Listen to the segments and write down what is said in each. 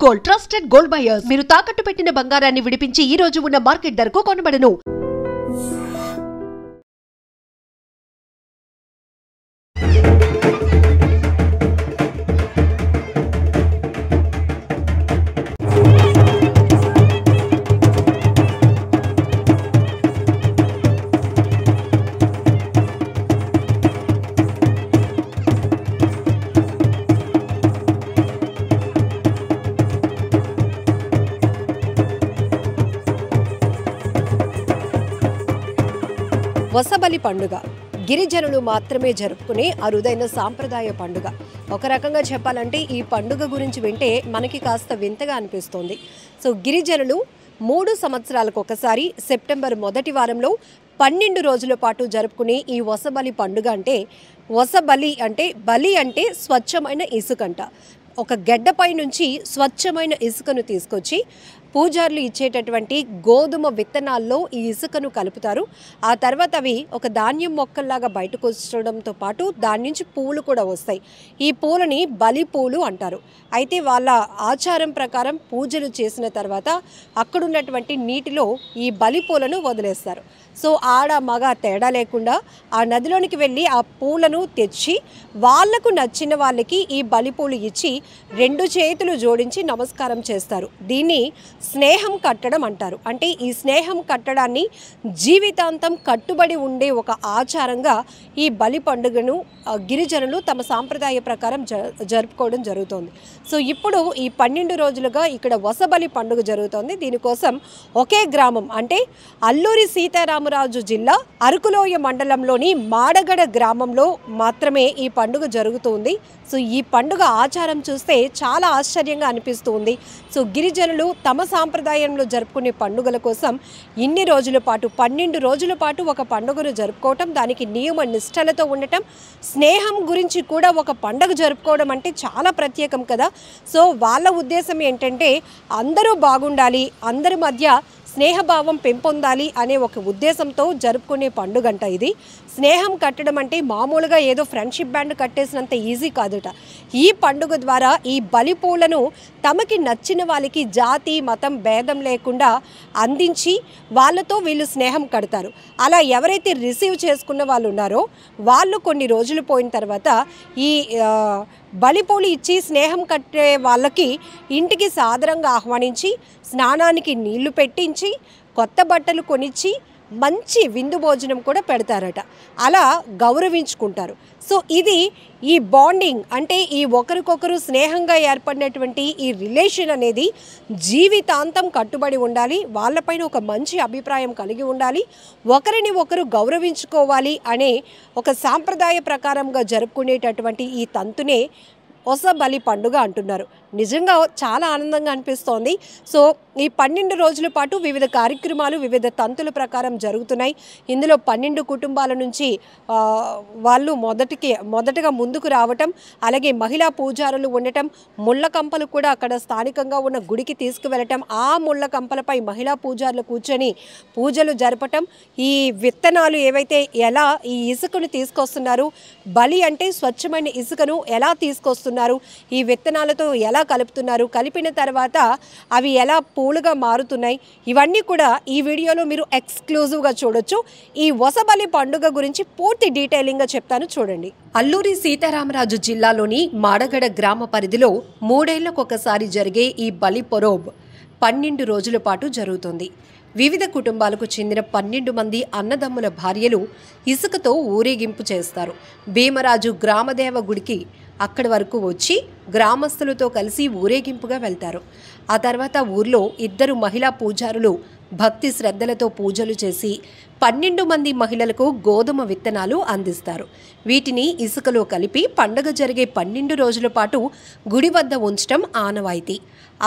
Gold, trusted gold buyers. మీరు తాకట్టు పెట్టిన బంగారాన్ని విడిపించి ఈ రోజు ఉన్న మార్కెట్ ధరకు కొనబడను. వసబలి పండుగ గిరిజనులు మాత్రమే జరుపుకునే అరుదైన సాంప్రదాయ పండుగ. ఒక రకంగా చెప్పాలంటే ఈ పండుగ గురించి వింటే మనకి కాస్త వింతగా అనిపిస్తుంది. సో గిరిజనులు 3 సంవత్సరాలకు ఒకసారి సెప్టెంబర్ మొదటి వారంలో 12 రోజుల పాటు జరుపుకునే ఈ వసబలి పండుగ అంటే వసబలి అంటే బలి అంటే స్వచ్ఛమైన ఇసుకంట. ఒక గడ్డపై నుంచి స్వచ్ఛమైన ఇసుకను తీసుకొచ్చి పూజారులు ఇచ్చేటటువంటి గోధుమ విత్తనాల్లో ఈ ఇసుకను కలుపుతారు. ఆ తర్వాత అవి ఒక ధాన్యం మొక్కల్లాగా బయటకు వచ్చడంతో పాటు దాని నుంచి పూలు కూడా వస్తాయి. ఈ పూలని బలి పూలు అంటారు. అయితే వాళ్ళ ఆచారం ప్రకారం పూజలు చేసిన తర్వాత అక్కడున్నటువంటి నీటిలో ఈ బలి పూలను వదిలేస్తారు. సో ఆడ మగ తేడా లేకుండా ఆ నదిలోనికి వెళ్ళి ఆ పూలను తెచ్చి వాళ్లకు నచ్చిన వాళ్ళకి ఈ బలి పూలు ఇచ్చి 2 చేతులు జోడించి నమస్కారం చేస్తారు. దీన్ని స్నేహం కట్టడం అంటారు. అంటే ఈ స్నేహం కట్టడాన్ని జీవితాంతం కట్టుబడి ఉండే ఒక ఆచారంగా ఈ బలి పండుగను గిరిజనులు తమ సాంప్రదాయ ప్రకారం జరుపుకోవడం జరుగుతోంది. సో ఇప్పుడు ఈ 12 రోజులుగా ఇక్కడ వసబలి పండుగ జరుగుతోంది. దీనికోసం ఒకే గ్రామం అంటే అల్లూరి సీతారామరాజు జిల్లా అరకులోయ మండలంలోని మాడగడ గ్రామంలో మాత్రమే ఈ పండుగ జరుగుతుంది. సో ఈ పండుగ ఆచారం చూస్తే చాలా ఆశ్చర్యంగా అనిపిస్తుంది. సో గిరిజనులు తమ సాంప్రదాయంలో జరుపుకునే పండుగల కోసం ఇన్ని రోజుల పాటు 12 రోజుల పాటు ఒక పండుగను జరుపుకోవటం, దానికి నియమ నిష్టలతో ఉండటం, స్నేహం గురించి కూడా ఒక పండుగ జరుపుకోవడం అంటే చాలా ప్రత్యేకం కదా. సో వాళ్ళ ఉద్దేశం ఏంటంటే అందరూ బాగుండాలి, అందరి మధ్య స్నేహభావం పెంపొందాలి అనే ఒక ఉద్దేశంతో జరుపుకునే పండుగ అంట ఇది. స్నేహం కట్టడం అంటే మామూలుగా ఏదో ఫ్రెండ్షిప్ బ్యాండ్ కట్టేసినంత ఈజీ కాదుట. ఈ పండుగ ద్వారా ఈ బలి పూలను తమకి నచ్చిన వాళ్ళకి జాతి మతం భేదం లేకుండా అందించి వాళ్ళతో వీళ్ళు స్నేహం కడతారు. అలా ఎవరైతే రిసీవ్ చేసుకున్న వాళ్ళు ఉన్నారో వాళ్ళు కొన్ని రోజులు పోయిన తర్వాత ఈ బలిపూలు ఇచ్చి స్నేహం కట్టే వాళ్ళకి ఇంటికి సాదరంగా ఆహ్వానించి స్నానానికి నీళ్లు పెట్టించి కొత్త బట్టలు కొనిచ్చి మంచి విందు భోజనం కూడా పెడతారట. అలా గౌరవించుకుంటారు. సో ఇది ఈ బాండింగ్ అంటే ఈ ఒకరికొకరు స్నేహంగా ఏర్పడినటువంటి ఈ రిలేషన్ అనేది జీవితాంతం కట్టుబడి ఉండాలి, వాళ్ళపైన ఒక మంచి అభిప్రాయం కలిగి ఉండాలి, ఒకరిని ఒకరు గౌరవించుకోవాలి అనే ఒక సాంప్రదాయ ప్రకారంగా జరుపుకునేటటువంటి ఈ తంతునే వసబలి పండుగ అంటున్నారు. నిజంగా చాలా ఆనందంగా అనిపిస్తోంది. సో ఈ 12 రోజుల పాటు వివిధ కార్యక్రమాలు వివిధ తంతుల ప్రకారం జరుగుతున్నాయి. ఇందులో 12 కుటుంబాల నుంచి వాళ్ళు మొదటగా ముందుకు రావటం, అలాగే మహిళా పూజారులు ఉండటం, ముళ్ళ కంపలు కూడా అక్కడ స్థానికంగా ఉన్న గుడికి తీసుకువెళ్ళటం, ఆ ముళ్ళ కంపలపై మహిళా పూజారులు కూర్చొని పూజలు జరపటం, ఈ విత్తనాలు ఏవైతే ఎలా ఈ ఇసుకను తీసుకొస్తున్నారు, బలి అంటే స్వచ్ఛమైన ఇసుకను ఎలా తీసుకొస్తున్నారు, ఈ విత్తనాలతో ఎలా కలుపుతున్నారు, కలిపిన తర్వాత అవి ఎలా పూలుగా మారుతున్నాయి, ఇవన్నీ కూడా ఈ వీడియోలో మీరు ఎక్స్క్లూజివ్గా చూడొచ్చు. ఈ వసబలి పండుగ గురించి పూర్తి డీటెయిలింగ్గా చెప్తాను, చూడండి. అల్లూరి సీతారామరాజు జిల్లాలోని మాడగడ గ్రామ పరిధిలో 3 ఏళ్లకొకసారి జరిగే ఈ బలి పొరోబ్ 12 రోజుల పాటు జరుగుతుంది. వివిధ కుటుంబాలకు చెందిన 12 మంది అన్నదమ్ముల భార్యలు ఇసుకతో ఊరేగింపు చేస్తారు. భీమరాజు గ్రామదేవ గుడికి అక్కడి వరకు వచ్చి గ్రామస్తులతో కలిసి ఊరేగింపుగా వెళ్తారు. ఆ తర్వాత ఊర్లో 2 మహిళా పూజారులు భక్తి శ్రద్ధలతో పూజలు చేసి 12 మంది మహిళలకు గోధుమ విత్తనాలు అందిస్తారు. వీటిని ఇసుకలో కలిపి పండుగ జరిగే 12 రోజుల పాటు గుడి వద్ద ఉంచడం ఆనవాయితీ.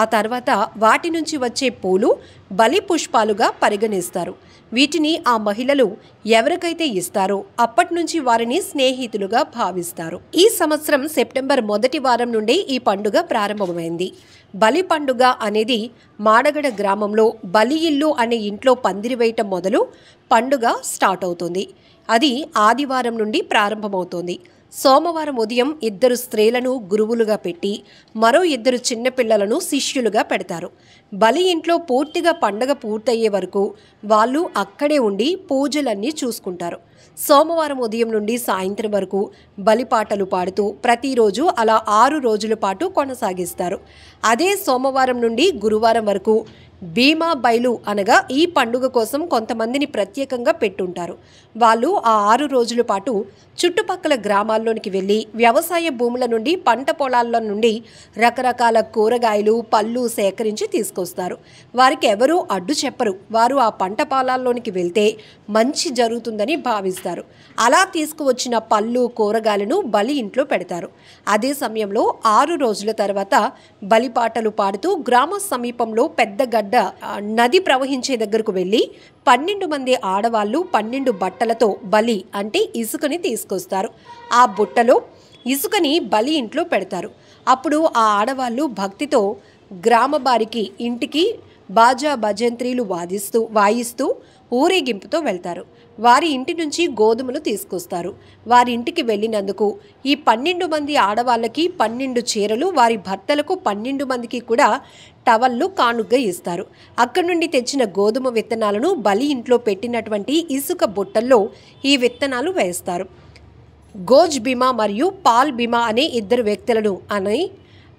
ఆ తర్వాత వాటి నుంచి వచ్చే పూలు బలి పుష్పాలుగా పరిగణిస్తారు. వీటిని ఆ మహిళలు ఎవరికైతే ఇస్తారో అప్పటి నుంచి వారిని స్నేహితులుగా భావిస్తారు. ఈ సంవత్సరం సెప్టెంబర్ మొదటి వారం నుండే ఈ పండుగ ప్రారంభమైంది. బలి పండుగ అనేది మాడగడ గ్రామంలో బలి ఇల్లు అనే ఇంట్లో పందిరి వేయటం మొదలు పండుగ స్టార్ట్ అవుతుంది. అది ఆదివారం నుండి ప్రారంభమవుతోంది. సోమవారం ఉదయం 2 స్త్రీలను గురువులుగా పెట్టి మరో 2 చిన్నపిల్లలను శిష్యులుగా పెడతారు. బలి ఇంట్లో పూర్తిగా పండగ పూర్తయ్యే వరకు వాళ్ళు అక్కడే ఉండి పూజలన్నీ చూసుకుంటారు. సోమవారం ఉదయం నుండి సాయంత్రం వరకు బలిపాటలు పాడుతూ ప్రతిరోజు అలా 6 రోజుల పాటు కొనసాగిస్తారు. అదే సోమవారం నుండి గురువారం వరకు భీమా బైలు అనగా ఈ పండుగ కోసం కొంతమందిని ప్రత్యేకంగా పెట్టుంటారు. వాళ్ళు ఆ 6 రోజుల పాటు చుట్టుపక్కల గ్రామాల్లోనికి వెళ్ళి వ్యవసాయ భూముల నుండి పంట పొలాల్లో నుండి రకరకాల కూరగాయలు పళ్ళు సేకరించి తీసుకొస్తారు. వారికి ఎవరూ అడ్డు చెప్పరు. వారు ఆ పంట పొలాల్లోనికి వెళ్తే మంచి జరుగుతుందని భావిస్తారు. అలా తీసుకువచ్చిన పళ్ళు కూరగాయలను బలి ఇంట్లో పెడతారు. అదే సమయంలో 6 రోజుల తర్వాత బలిపాటలు పాడుతూ గ్రామ సమీపంలో పెద్ద నది ప్రవహించే దగ్గరకు వెళ్ళి 12 మంది ఆడవాళ్ళు 12 బట్టలతో బలి అంటే ఇసుకని తీసుకొస్తారు. ఆ బుట్టలో ఇసుకని బలి ఇంట్లో పెడతారు. అప్పుడు ఆ ఆడవాళ్ళు భక్తితో గ్రామ బారికి ఇంటికి బాజా భజంత్రీలు వాయిస్తూ ఊరేగింపుతో వెళ్తారు. వారి ఇంటి నుంచి గోధుమలు తీసుకొస్తారు. వారి ఇంటికి వెళ్ళినందుకు ఈ 12 మంది ఆడవాళ్ళకి 12 చీరలు, వారి భర్తలకు 12 మందికి కూడా టవళ్ళు కానుగ్గా ఇస్తారు. అక్కడి నుండి తెచ్చిన గోధుమ విత్తనాలను బలి ఇంట్లో పెట్టినటువంటి ఇసుక బుట్టల్లో ఈ విత్తనాలు వేస్తారు. గోజ్ భీమా మరియు పాల్ భీమా అనే 2 వ్యక్తులను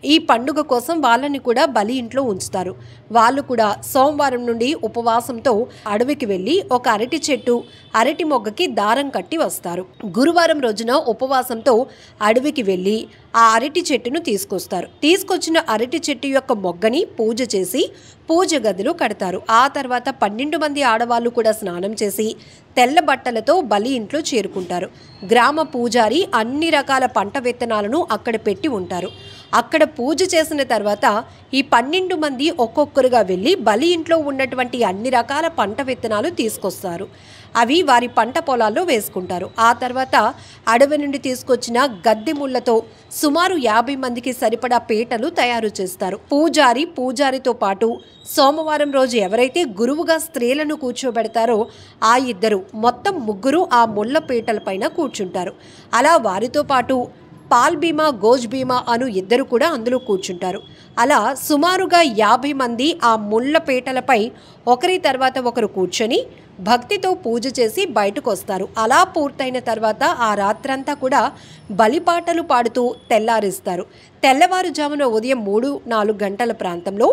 ఈ పండుగ కోసం వాళ్ళని కూడా బలి ఇంట్లో ఉంచుతారు. వాళ్ళు కూడా సోమవారం నుండి ఉపవాసంతో అడవికి వెళ్ళి ఒక అరటి చెట్టు అరటి మొగ్గకి దారం కట్టి వస్తారు. గురువారం రోజున ఉపవాసంతో అడవికి వెళ్ళి ఆ అరటి చెట్టును తీసుకొస్తారు. తీసుకొచ్చిన అరటి చెట్టు యొక్క మొగ్గని పూజ చేసి పూజ గదిలో కడతారు. ఆ తర్వాత 12 మంది ఆడవాళ్ళు కూడా స్నానం చేసి తెల్ల బట్టలతో బలి ఇంట్లో చేరుకుంటారు. గ్రామ పూజారి అన్ని రకాల పంట విత్తనాలను అక్కడ పెట్టి ఉంటారు. అక్కడ పూజ చేసిన తర్వాత ఈ 12 మంది ఒక్కొక్కరుగా వెళ్ళి బలి ఇంట్లో ఉన్నటువంటి అన్ని రకాల పంట విత్తనాలు తీసుకొస్తారు. అవి వారి పంట పొలాల్లో వేసుకుంటారు. ఆ తర్వాత అడవి నుండి తీసుకొచ్చిన గద్దె ముళ్ళతో సుమారు 50 మందికి సరిపడా పీటలు తయారు చేస్తారు. పూజారితో పాటు సోమవారం రోజు ఎవరైతే గురువుగా స్త్రీలను కూర్చోబెడతారో ఆ 2 మొత్తం 3 ఆ ముళ్ళ పీటల పైన కూర్చుంటారు. అలా వారితో పాటు పాల్ భీమా గోజ్ భీమా అను 2 కూడా అందులో కూర్చుంటారు. అలా సుమారుగా 50 మంది ఆ ముళ్ళ పీటలపై ఒకరి తర్వాత ఒకరు కూర్చొని భక్తితో పూజ చేసి బయటకు వస్తారు. అలా పూర్తయిన తర్వాత ఆ రాత్రంతా కూడా బలిపాటలు పాడుతూ తెల్లారిస్తారు. తెల్లవారుజామున ఉదయం 3-4 గంటల ప్రాంతంలో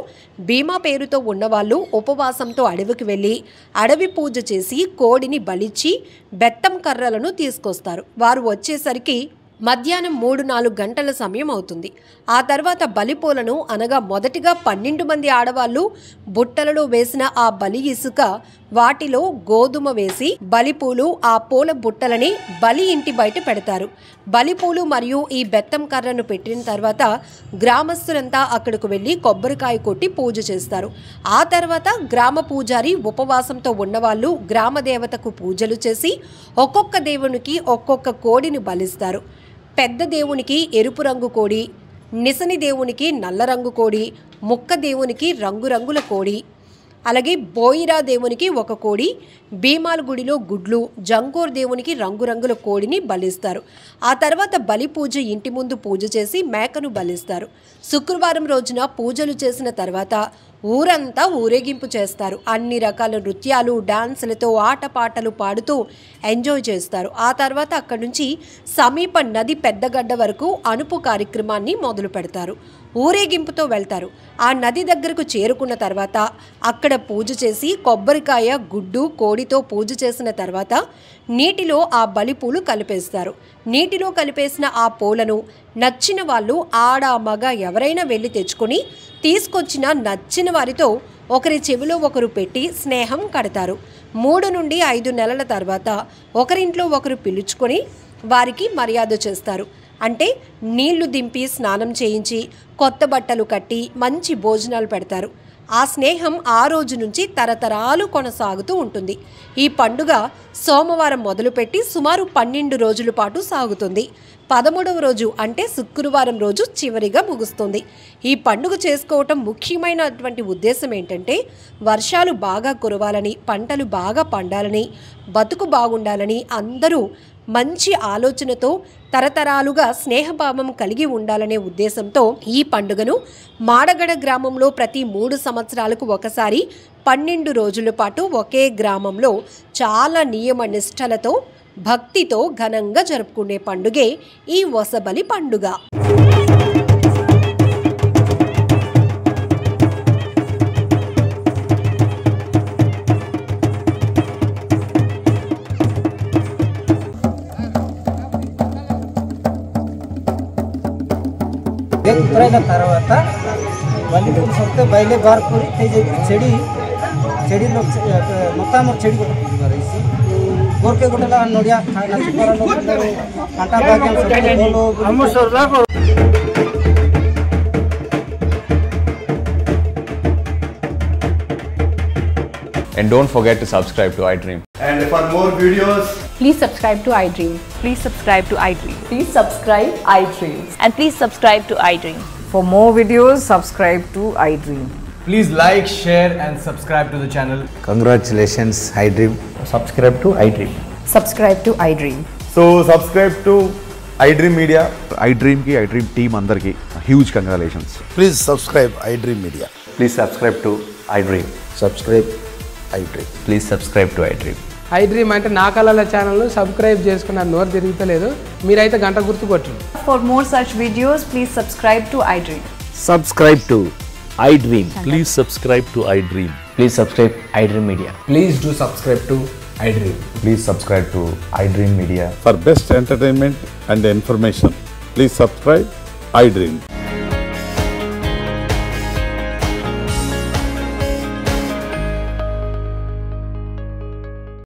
భీమా పేరుతో ఉన్నవాళ్ళు ఉపవాసంతో అడవికి వెళ్ళి అడవి పూజ చేసి కోడిని బలిచ్చి బెత్తం కర్రలను తీసుకొస్తారు. వారు వచ్చేసరికి మధ్యాహ్నం 3-4 గంటల సమయం అవుతుంది. ఆ తర్వాత బలిపూలను అనగా మొదటిగా 12 మంది ఆడవాళ్ళు బుట్టలలో వేసిన ఆ బలి ఇసుక వాటిలో గోధుమ వేసి బలిపూలు ఆ పూల బుట్టలని బలి ఇంటి బయట పెడతారు. బలిపూలు మరియు ఈ బెత్తం కర్రను పెట్టిన తర్వాత గ్రామస్తులంతా అక్కడికి వెళ్ళి కొబ్బరికాయ కొట్టి పూజ చేస్తారు. ఆ తర్వాత గ్రామ పూజారి ఉపవాసంతో ఉన్నవాళ్ళు గ్రామ దేవతకు పూజలు చేసి ఒక్కొక్క దేవునికి ఒక్కొక్క కోడిని బలిస్తారు. పెద్ద దేవునికి ఎరుపు రంగు కోడి, నిసని దేవునికి నల్ల రంగు కోడి, ముక్క దేవునికి రంగురంగుల కోడి, అలాగే బోయిరా దేవునికి ఒక కోడి, భీమాల గుడిలో గుడ్లు, జంగూర్ దేవునికి రంగురంగుల కోడిని బలిస్తారు. ఆ తర్వాత బలి పూజ ఇంటి ముందు పూజ చేసి మేకను బలిస్తారు. శుక్రవారం రోజున పూజలు చేసిన తర్వాత ఊరంతా ఊరేగింపు చేస్తారు. అన్ని రకాల నృత్యాలు డాన్సులతో ఆటపాటలు పాడుతూ ఎంజాయ్ చేస్తారు. ఆ తర్వాత అక్కడి నుంచి సమీప నది పెద్దగడ్డ వరకు అనుపు కార్యక్రమాన్ని మొదలు పెడతారు. ఊరేగింపుతో వెళ్తారు. ఆ నది దగ్గరకు చేరుకున్న తర్వాత అక్కడ పూజ చేసి కొబ్బరికాయ గుడ్డు కోడితో పూజ చేసిన తర్వాత నీటిలో ఆ బలిపూలు కలిపేస్తారు. నీటిలో కలిపేసిన ఆ పూలను నచ్చిన వాళ్ళు ఆడ మగ ఎవరైనా వెళ్ళి తెచ్చుకొని తీసుకొచ్చిన నచ్చిన వారితో ఒకరి చెవిలో ఒకరు పెట్టి స్నేహం కడతారు. 3 నుండి 5 నెలల తర్వాత ఒకరింట్లో ఒకరు పిలుచుకొని వారికి మర్యాద చేస్తారు. అంటే నీళ్లు దింపి స్నానం చేయించి కొత్త బట్టలు కట్టి మంచి భోజనాలు పెడతారు. ఆ స్నేహం ఆ రోజు నుంచి తరతరాలు కొనసాగుతూ ఉంటుంది. ఈ పండుగ సోమవారం మొదలుపెట్టి సుమారు 12 రోజుల పాటు సాగుతుంది. 13వ రోజు అంటే శుక్రవారం రోజు చివరిగా ముగుస్తుంది. ఈ పండుగ చేసుకోవటం ముఖ్యమైనటువంటి ఉద్దేశం ఏంటంటే వర్షాలు బాగా కురవాలని, పంటలు బాగా పండాలని, బతుకు బాగుండాలని, అందరూ మంచి ఆలోచనతో తరతరాలుగా స్నేహభావం కలిగి ఉండాలనే ఉద్దేశంతో ఈ పండుగను మాడగడ గ్రామంలో ప్రతి 3 సంవత్సరాలకు ఒకసారి 12 రోజుల పాటు ఒకే గ్రామంలో చాలా నియమ నిష్టలతో భక్తితో ఘనంగా జరుపుకునే పండుగే ఈ వసబలి పండుగ. ఉత్తరైన తర్వాత ಬಲ್ಲಿ ಸೊತ್ತೆ ಬೈಲೆ ಬಾರ್ಕೂರಿ ತೇಜೆಗಿ ಚಡಿ ಮೊತ್ತ ಚಡಿ ಕೊಟ್ಟು ರೈಸಿ ಗೋರ್ಕೆ ಕೊಟ್ಟಲ್ಲ ನೋಡಿಯಾ ನಸಿಬರಲು ಕಂಟ ಭಾಗ್ಯ And don't forget to subscribe to iDream. And for more videos, please subscribe to iDream. Please subscribe to iDream. Please subscribe iDream. And please subscribe to iDream. For more videos, subscribe to iDream. please like, share and subscribe to the channel. Congratulations, iDream. Subscribe to iDream. Subscribe to iDream. So subscribe to iDream Media. iDream ki iDream team andarki huge congratulations. Please subscribe iDream Media. Please subscribe to iDream. Subscribe iDream. Please subscribe to iDream. iDream అంటే నా కళల channel subscribe చేసుకున్న నోరు తిరుగుతలేదు మీరైతే గంట గుర్తు కొట్టండి. For more such videos, please subscribe to iDream. Subscribe to iDream. Please subscribe to iDream. Please subscribe iDream Media. Please do subscribe to iDream. Please subscribe to iDream Media. For best entertainment and information, please subscribe iDream.